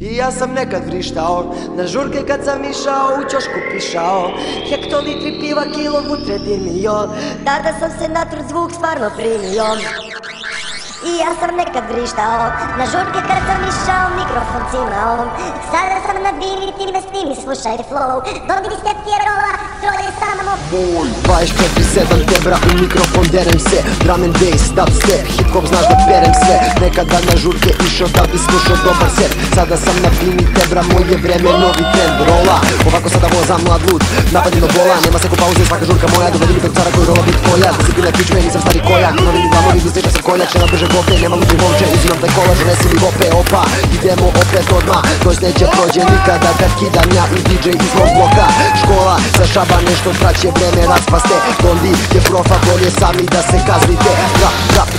I ja sam nekad vrištao, na žurke kad sam išao, u ćošku pišao, hektolitri piva, kilo vutre dimio, tada sam se na trud zvuk stvarno primio. I ja sam nekad vrištao, na žurke kad sam išao, mikrofon cimao, sada sam na bini, ti me snimi, slušaj flow, dobili ste fjerola, troje samo moj. 24/7 tebra u mikrofon derem se, drum and bass, dubstep, hip hop znaš da perem sve. Nekada na žurke išao da bi slušao dobar set, sada sam na bini tebra, moje vreme, novi trend rola. Ovako sada vozam mlad lud, napadim do bola, nema se ko pauze, svaka žurka moja, dovedi mi tog cara koji rola bit kolja. Da si bile pičme, nisam stari koljak, novi mi glamovi, misliš da sam koljak, će nam brže gope, nema luđe momče, uzimam taj kolaž, nesi mi gope, opa, idemo opet odmah, noć neće prođe nikada kad kidam ja i DJ iz mog bloka. Škola za šaba nešto traće, vreme raspaste, Dondi je profa, bolje sami da se kaznite. Rap, rap,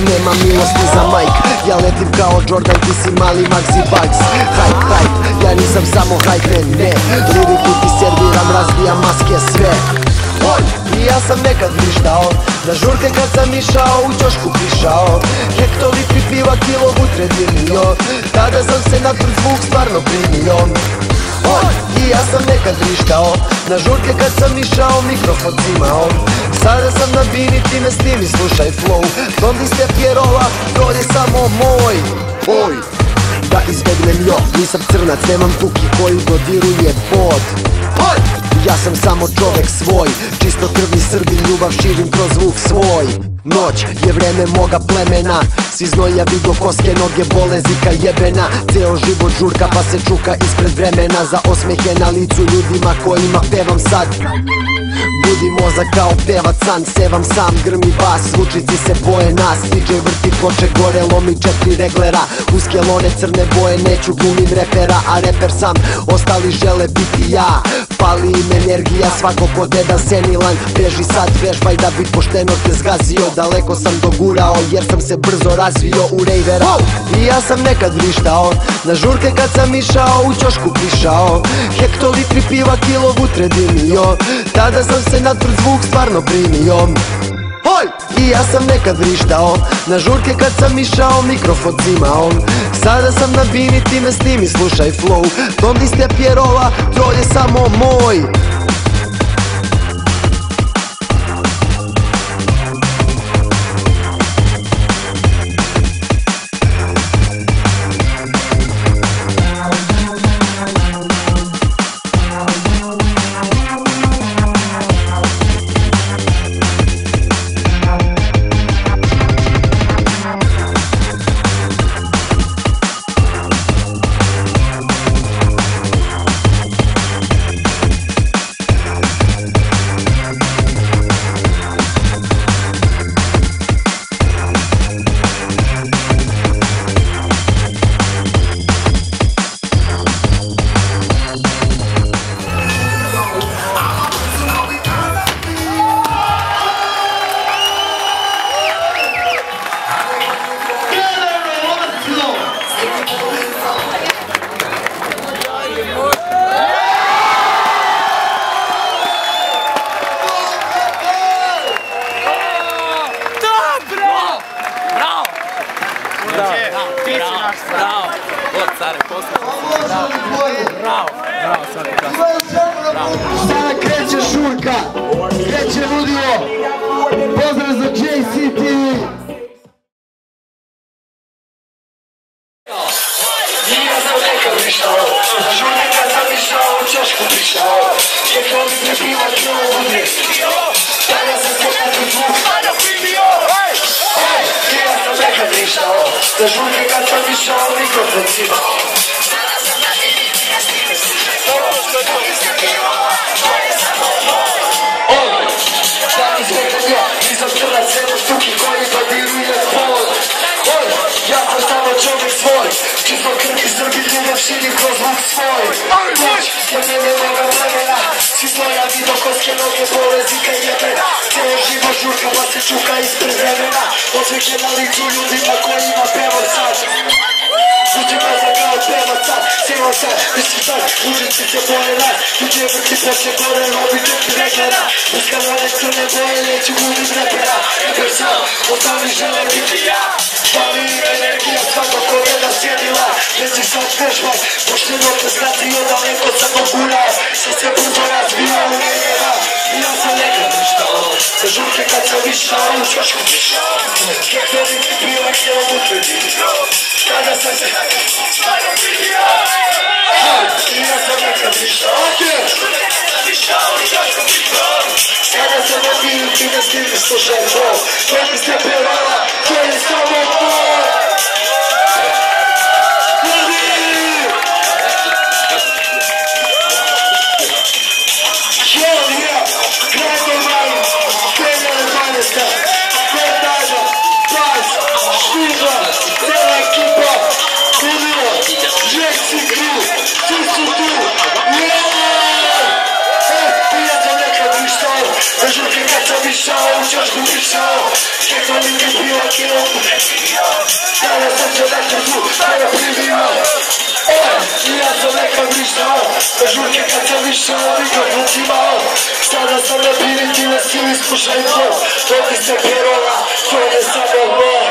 nema milosti za Mike, ja letim kao Jordan, ti si mali Maxi Bugs. Hype, hype, ja nisam samo hype man, ne, liriku ti serviram, razbijam maske sve. I ja sam nekad vrištao, na žurke kad sam išao, u ćošku pišao, hektolitri piva, kilo vutre dimio, tada sam se na trud zvuk stvarno primio. I ja sam nekad vrištao, na žurke kad sam išao, mikrofon cimao, sada sam na bini, ti me snimi, slušaj flow, Dondi ste fjerola, to je samo moj. Oj, da izbegnem jo, nisam crnac, nemam tuki koju dodiruje pod. Ja sam samo čovek svoj, čisto krvni Srbin, ljubav širim kroz zvuk svoj. Noć je vreme moga plemena, svi znoja vidio koske, noge bole, zika jebena. Ceo život žurka pa se čuka ispred vremena, za osmehe na licu ljudima kojima pevam sad. Budi mozak kao pevac san, sevam sam, grmi bas, zvučici se boje nas. DJ vrti ploče gore, lomi 4 reglera, uske lone crne boje, neću glumim repera, a reper sam, ostali žele biti ja. Pali im energija, svako ko deda senilan, beži sad, vežbaj da bi pošteno te zgazio. Daleko sam dogurao jer sam se brzo razvio u rejvera. I ja sam nekad vrištao, na žurke kad sam išao, u ćošku pišao, hektolitri piva, kilo vutre dimio, tada sam se na trud zvuk stvarno primio. I ja sam nekad vrištao, na žurke kad sam išao, mikrofon cimao, sada sam na bini, ti me snimi, slušaj flow, Dondi ste fjerola, to je samo moj. Sada kreće žurka, kreće ludilo, pozdrav za JCTV. Ja sam nekad vrištao, na žurke kad sam išao, u ćošku pišao, hektolitri piva, kilo vutre dimio, tada sam se na trud zvuk stvarno primio. Ja sam nekad vrištao, na žurke kad sam išao, mikrofon cimao, sada sam na bini, ti me snimi, slušaj flow, Dondi ste fjerola, to je samo moj. Da izgledam ja, nisam crnac, nemam tuki koji dodiruje pod. Ja sam samo čovjek svoj, čisto krvni Srbin, ljubav širim kroz zvuk svoj. Noć je vreme moga vremena, svi znoja vidio koske, noge bole, zika jebena. Ceo život žurka pa se čuka ispred vremena, osmehe na licu ljudima kojima pevam sad. Zvuči mozak kao pevac sad, sjevam sad, mislim sad, Mužici se boje nas, tuđe vrti poče gore, robi četiri rekera. Uz kanale crne boje, neću budim repera. Iber sam, ostali žele biti ja. Pali energija, svako ko jedna sjedila. Neći sad vežbaj, pošteno te znati od daleko sam pogurao. Sad se brzo razbija u menjeva. Ja sam nekad ništao, sa žurke kad sam išao, u čošku pišao. Hektoli ti pila, htjela utvedi. Kada sam se stvarno pribio. Ja sam nekad ništao, kada sam odbiju ti ne stiži slušaj to. Tobi ste pevala, to je samo to. Žurke kad sam išao, u čošku pišao. Kako mi je bilo kilo. Kada sam se na trgu, kada pribio. Ja sam nekad išao. Žurke kad sam išao, mikrofon cimao. Sada sam na piriti na sili, slušaj to. To ti se perola, to je samo moj.